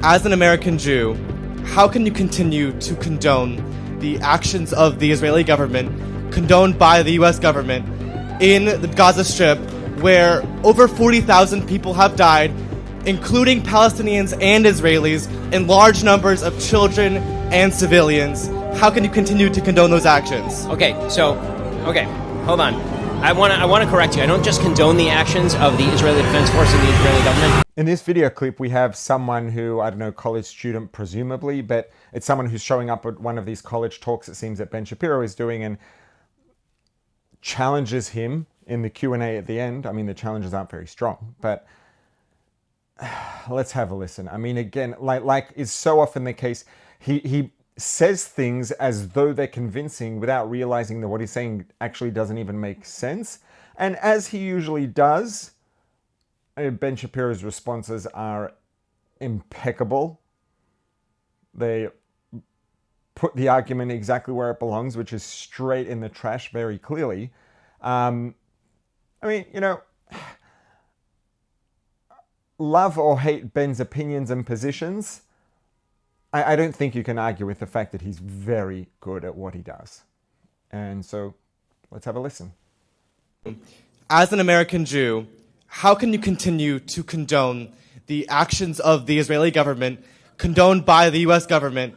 As an American Jew, how can you continue to condone the actions of the Israeli government, condoned by the U.S. government, in the Gaza Strip, where over 40,000 people have died, including Palestinians and Israelis, and large numbers of children and civilians? How can you continue to condone those actions? Okay, hold on. I want to correct you. I don't just condone the actions of the Israeli Defense Force and the Israeli government. In this video clip, we have someone who, I don't know, college student presumably, but it's someone who's showing up at one of these college talks, it seems, that Ben Shapiro is doing, and challenges him in the Q&A at the end. I mean, the challenges aren't very strong, but let's have a listen. I mean, again, like is so often the case, he says things as though they're convincing without realizing that what he's saying actually doesn't even make sense. And as he usually does, Ben Shapiro's responses are impeccable. They put the argument exactly where it belongs, which is straight in the trash very clearly. I mean, you know, love or hate Ben's opinions and positions, I don't think you can argue with the fact that he's very good at what he does. And so let's have a listen. As an American Jew, how can you continue to condone the actions of the Israeli government, condoned by the U.S. government,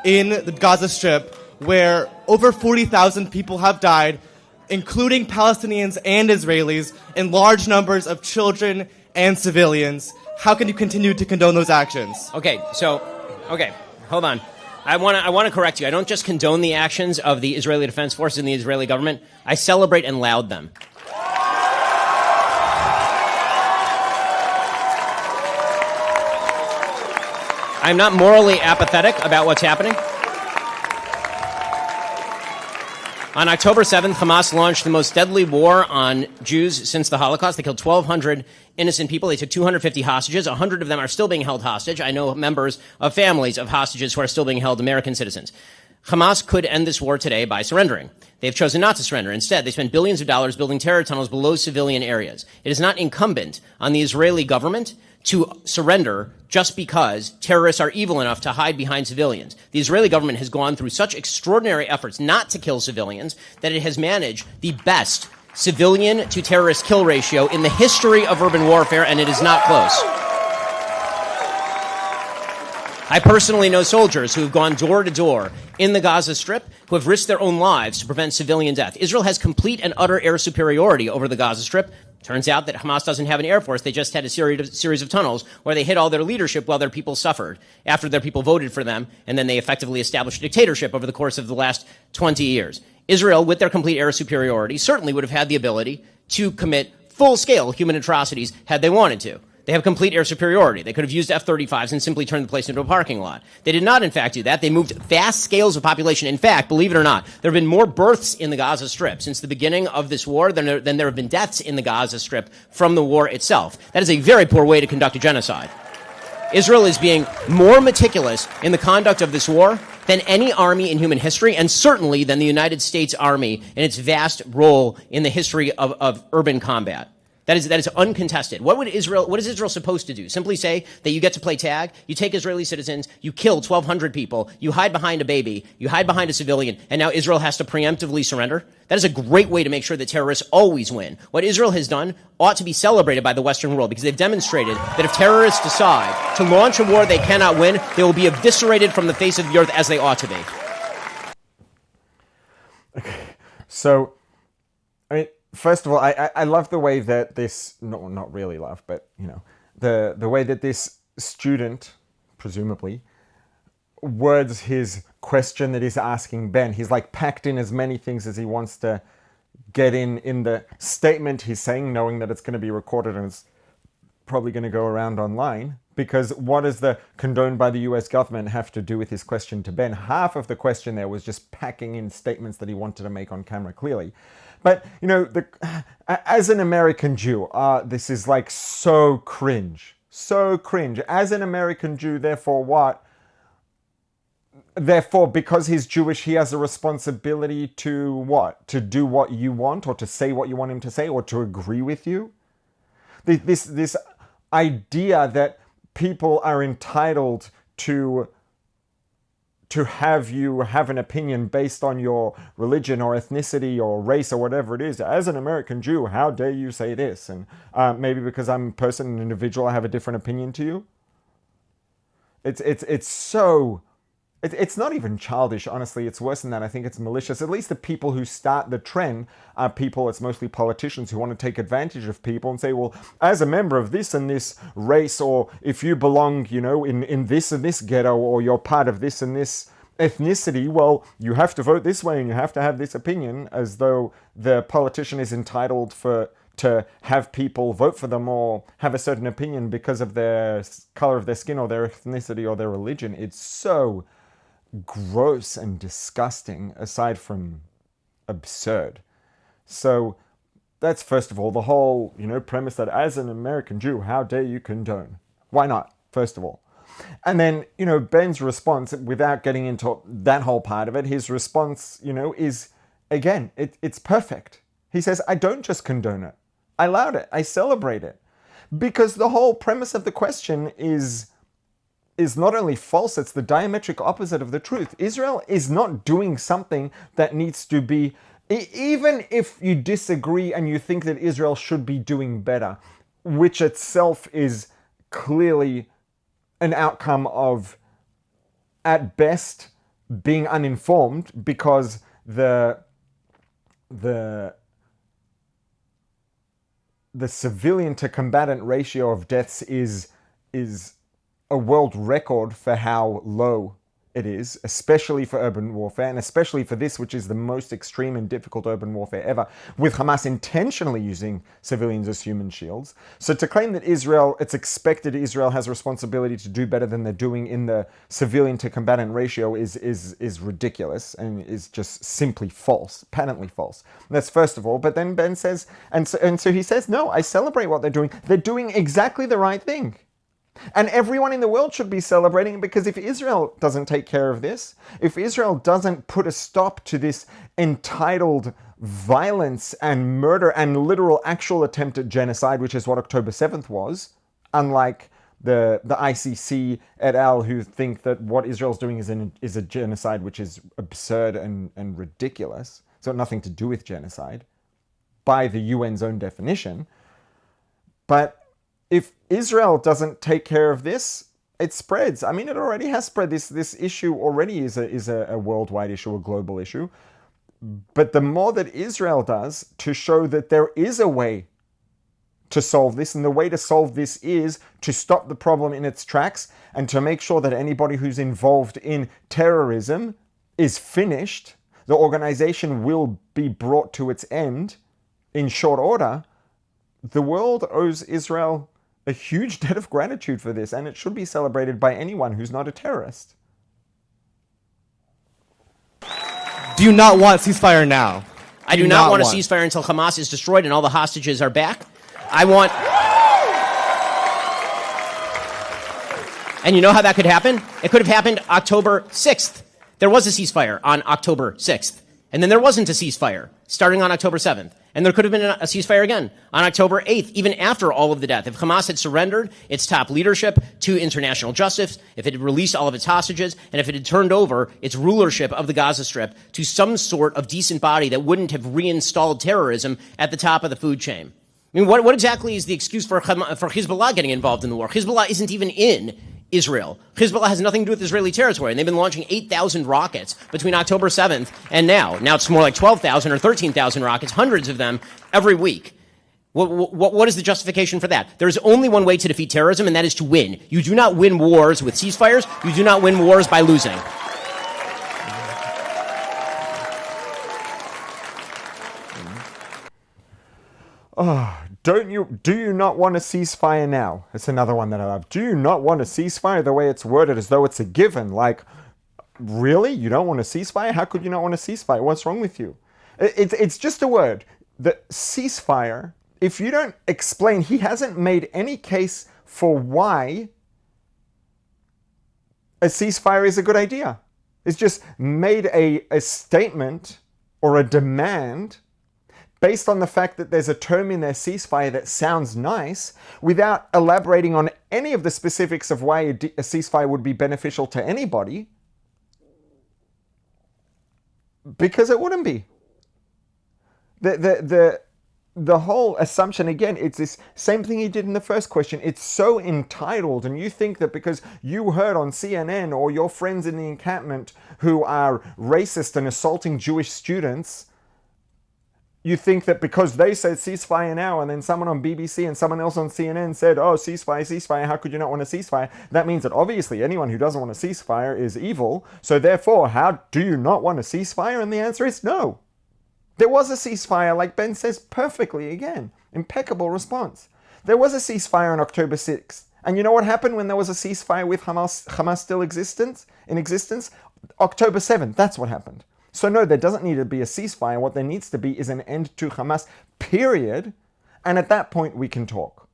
in the Gaza Strip, where over 40,000 people have died, including Palestinians and Israelis, and large numbers of children and civilians? How can you continue to condone those actions? Okay, hold on. I want to correct you. I don't just condone the actions of the Israeli Defense Force and the Israeli government. I celebrate and laud them. I'm not morally apathetic about what's happening. On October 7th, Hamas launched the most deadly war on Jews since the Holocaust. They killed 1,200 innocent people. They took 250 hostages. 100 of them are still being held hostage. I know members of families of hostages who are still being held, American citizens. Hamas could end this war today by surrendering. They've chosen not to surrender. Instead, they spent billions of dollars building terror tunnels below civilian areas. It is not incumbent on the Israeli government to surrender just because terrorists are evil enough to hide behind civilians. The Israeli government has gone through such extraordinary efforts not to kill civilians that it has managed the best civilian to terrorist kill ratio in the history of urban warfare, and it is not close. I personally know soldiers who have gone door to door in the Gaza Strip who have risked their own lives to prevent civilian death. Israel has complete and utter air superiority over the Gaza Strip. Turns out that Hamas doesn't have an air force. They just had a series of tunnels where they hid all their leadership while their people suffered after their people voted for them, and then they effectively established a dictatorship over the course of the last 20 years. Israel, with their complete air superiority, certainly would have had the ability to commit full-scale human atrocities had they wanted to. They have complete air superiority. They could have used F-35s and simply turned the place into a parking lot. They did not, in fact, do that. They moved vast scales of population. In fact, believe it or not, there have been more births in the Gaza Strip since the beginning of this war than there have been deaths in the Gaza Strip from the war itself. That is a very poor way to conduct a genocide. Israel is being more meticulous in the conduct of this war than any army in human history, and certainly than the United States Army in its vast role in the history of urban combat. That is uncontested. What is Israel supposed to do? Simply say that you get to play tag, you take Israeli citizens, you kill 1,200 people, you hide behind a baby, you hide behind a civilian, and now Israel has to preemptively surrender? That is a great way to make sure that terrorists always win. What Israel has done ought to be celebrated by the Western world, because they've demonstrated that if terrorists decide to launch a war they cannot win, they will be eviscerated from the face of the earth as they ought to be. Okay, so, I mean, first of all, I love the way that this, not really love, but, you know, the way that this student, presumably, words his question that he's asking Ben. He's like packed in as many things as he wants to get in the statement he's saying, knowing that it's going to be recorded and it's probably going to go around online. Because what does the condoned by the US government have to do with his question to Ben? Half of the question there was just packing in statements that he wanted to make on camera clearly. But, you know, as an American Jew, this is like so cringe. So cringe. As an American Jew, therefore what? Therefore, because he's Jewish, he has a responsibility to what? To do what you want, or to say what you want him to say, or to agree with you? This idea that people are entitled to have you have an opinion based on your religion or ethnicity or race or whatever it is. As an American Jew, how dare you say this? And maybe because I'm a person, an individual, I have a different opinion to you. It's so... It's not even childish, honestly. It's worse than that. I think it's malicious. At least the people who start the trend are people, it's mostly politicians who want to take advantage of people and say, well, as a member of this and this race, or if you belong, in this and this ghetto, or you're part of this and this ethnicity, well, you have to vote this way and you have to have this opinion, as though the politician is entitled to have people vote for them or have a certain opinion because of their color of their skin or their ethnicity or their religion. It's so gross and disgusting, aside from absurd. So that's, first of all, the whole, premise that as an American Jew, how dare you condone? Why not, first of all? And then, Ben's response, without getting into that whole part of it, his response, is, again, it's perfect. He says, I don't just condone it. I allowed it. I celebrate it. Because the whole premise of the question is not only false, it's the diametric opposite of the truth. Israel is not doing something that needs to be, even if you disagree and you think that Israel should be doing better, which itself is clearly an outcome of, at best, being uninformed, because the civilian to combatant ratio of deaths is a world record for how low it is, especially for urban warfare, and especially for this, which is the most extreme and difficult urban warfare ever, with Hamas intentionally using civilians as human shields. So to claim that it's expected Israel has a responsibility to do better than they're doing in the civilian to combatant ratio is ridiculous and is just simply false, patently false. That's first of all. But then Ben says, and so he says, no, I celebrate what they're doing. They're doing exactly the right thing. And everyone in the world should be celebrating, because if Israel doesn't take care of this, if Israel doesn't put a stop to this entitled violence and murder and literal actual attempt at genocide, which is what October 7th was, unlike the ICC et al., who think that what Israel's doing is a genocide, which is absurd and ridiculous. It's got nothing to do with genocide by the UN's own definition. But if Israel doesn't take care of this, it spreads. I mean, it already has spread. This issue already is a worldwide issue, a global issue. But the more that Israel does to show that there is a way to solve this, and the way to solve this is to stop the problem in its tracks and to make sure that anybody who's involved in terrorism is finished, the organization will be brought to its end in short order, the world owes Israel a huge debt of gratitude for this, and it should be celebrated by anyone who's not a terrorist. Do you not want ceasefire now? I do not want a ceasefire until Hamas is destroyed and all the hostages are back. I want... And you know how that could happen? It could have happened October 6th. There was a ceasefire on October 6th. And then there wasn't a ceasefire starting on October 7th. And there could have been a ceasefire again on October 8th, even after all of the death. If Hamas had surrendered its top leadership to international justice, if it had released all of its hostages, and if it had turned over its rulership of the Gaza Strip to some sort of decent body that wouldn't have reinstalled terrorism at the top of the food chain. I mean, what exactly is the excuse for Hezbollah getting involved in the war? Hezbollah isn't even in Israel. Hezbollah has nothing to do with Israeli territory, and they've been launching 8,000 rockets between October 7th and now. Now it's more like 12,000 or 13,000 rockets, hundreds of them every week. What is the justification for that? There is only one way to defeat terrorism, and that is to win. You do not win wars with ceasefires. You do not win wars by losing. Do you not want a ceasefire now? It's another one that I love. Do you not want a ceasefire? The way it's worded as though it's a given. Like, really? You don't want a ceasefire? How could you not want a ceasefire? What's wrong with you? It's just a word. The ceasefire, if you don't explain, he hasn't made any case for why a ceasefire is a good idea. It's just made a statement or a demand based on the fact that there's a term in their ceasefire that sounds nice, without elaborating on any of the specifics of why a ceasefire would be beneficial to anybody, because it wouldn't be. The whole assumption, again, it's this same thing he did in the first question. It's so entitled, and you think that because you heard on CNN or your friends in the encampment who are racist and assaulting Jewish students, you think that because they said ceasefire now, and then someone on BBC and someone else on CNN said, oh, ceasefire, how could you not want a ceasefire? That means that obviously anyone who doesn't want a ceasefire is evil. So therefore, how do you not want a ceasefire? And the answer is no. There was a ceasefire, like Ben says perfectly again. Impeccable response. There was a ceasefire on October 6th. And you know what happened when there was a ceasefire with Hamas still in existence? October 7th, that's what happened. So no, there doesn't need to be a ceasefire. What there needs to be is an end to Hamas, period. And at that point, we can talk.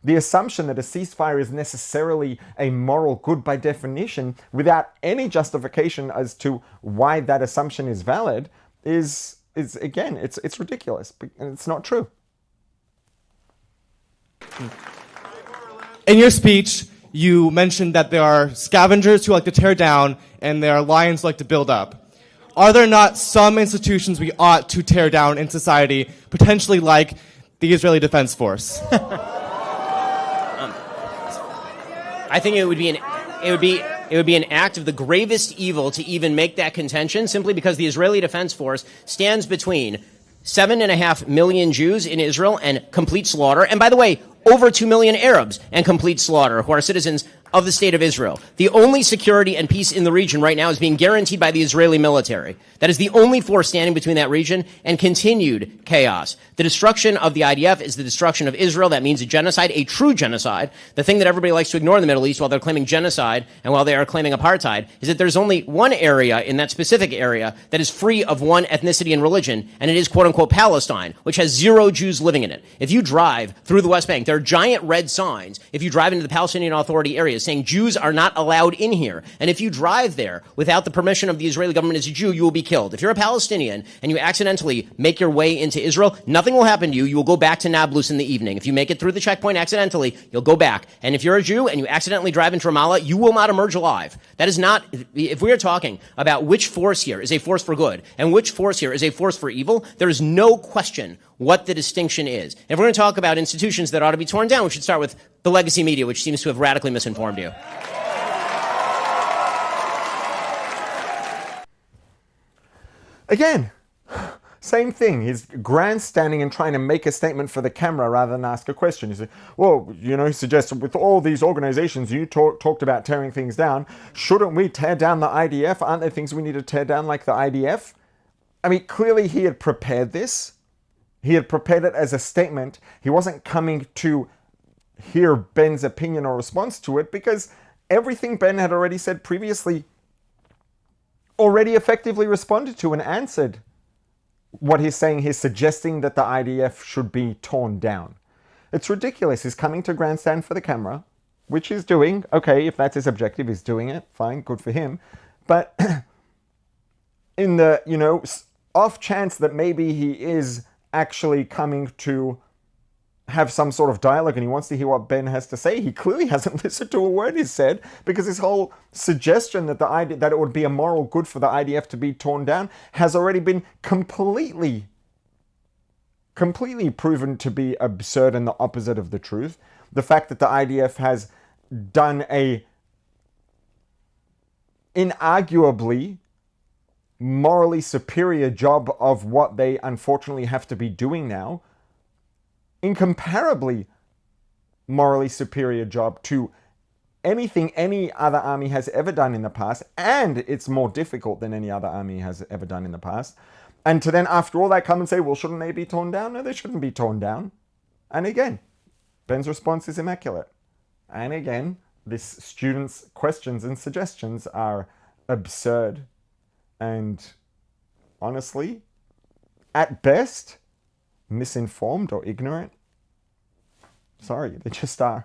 The assumption that a ceasefire is necessarily a moral good by definition, without any justification as to why that assumption is valid, is again, it's ridiculous, and it's not true. In your speech, you mentioned that there are scavengers who like to tear down and there are lions who like to build up. Are there not some institutions we ought to tear down in society, potentially like the Israeli Defense Force? I think it would be an act of the gravest evil to even make that contention, simply because the Israeli Defense Force stands between 7.5 million Jews in Israel and complete slaughter. And by the way, over 2 million Arabs and complete slaughter who are citizens of the state of Israel. The only security and peace in the region right now is being guaranteed by the Israeli military. That is the only force standing between that region and continued chaos. The destruction of the IDF is the destruction of Israel. That means a genocide, a true genocide. The thing that everybody likes to ignore in the Middle East while they're claiming genocide and while they are claiming apartheid is that there's only one area in that specific area that is free of one ethnicity and religion, and it is quote-unquote Palestine, which has 0 Jews living in it. If you drive through the West Bank, there are giant red signs if you drive into the Palestinian Authority areas saying Jews are not allowed in here. And if you drive there without the permission of the Israeli government as a Jew, you will be killed. If you're a Palestinian and you accidentally make your way into Israel, nothing will happen to you. You will go back to Nablus in the evening. If you make it through the checkpoint accidentally, you'll go back. And if you're a Jew and you accidentally drive into Ramallah, you will not emerge alive. That is not, if we are talking about which force here is a force for good and which force here is a force for evil, there is no question what the distinction is. If we're going to talk about institutions that ought to be torn down, we should start with the legacy media, which seems to have radically misinformed you. Again, same thing. He's grandstanding and trying to make a statement for the camera rather than ask a question. He said, well, he suggests with all these organizations you talked about tearing things down, shouldn't we tear down the IDF? Aren't there things we need to tear down like the IDF? I mean, clearly he had prepared this. He had prepared it as a statement. He wasn't coming to hear Ben's opinion or response to it, because everything Ben had already said previously already effectively responded to and answered what he's saying. He's suggesting that the IDF should be torn down. It's ridiculous. He's coming to grandstand for the camera, which he's doing. Okay, if that's his objective, he's doing it. Fine, good for him. But in the, off chance that maybe he is actually coming to have some sort of dialogue and he wants to hear what Ben has to say, he clearly hasn't listened to a word he's said, because his whole suggestion that that it would be a moral good for the IDF to be torn down has already been completely proven to be absurd and the opposite of the truth. The fact that the IDF has done a inarguably morally superior job of what they unfortunately have to be doing now, incomparably morally superior job to anything any other army has ever done in the past, and it's more difficult than any other army has ever done in the past. And to then, after all that, come and say, well, shouldn't they be torn down? No, they shouldn't be torn down. And again, Ben's response is immaculate. And again, this student's questions and suggestions are absurd and, honestly, at best, misinformed or ignorant. Sorry, they just are.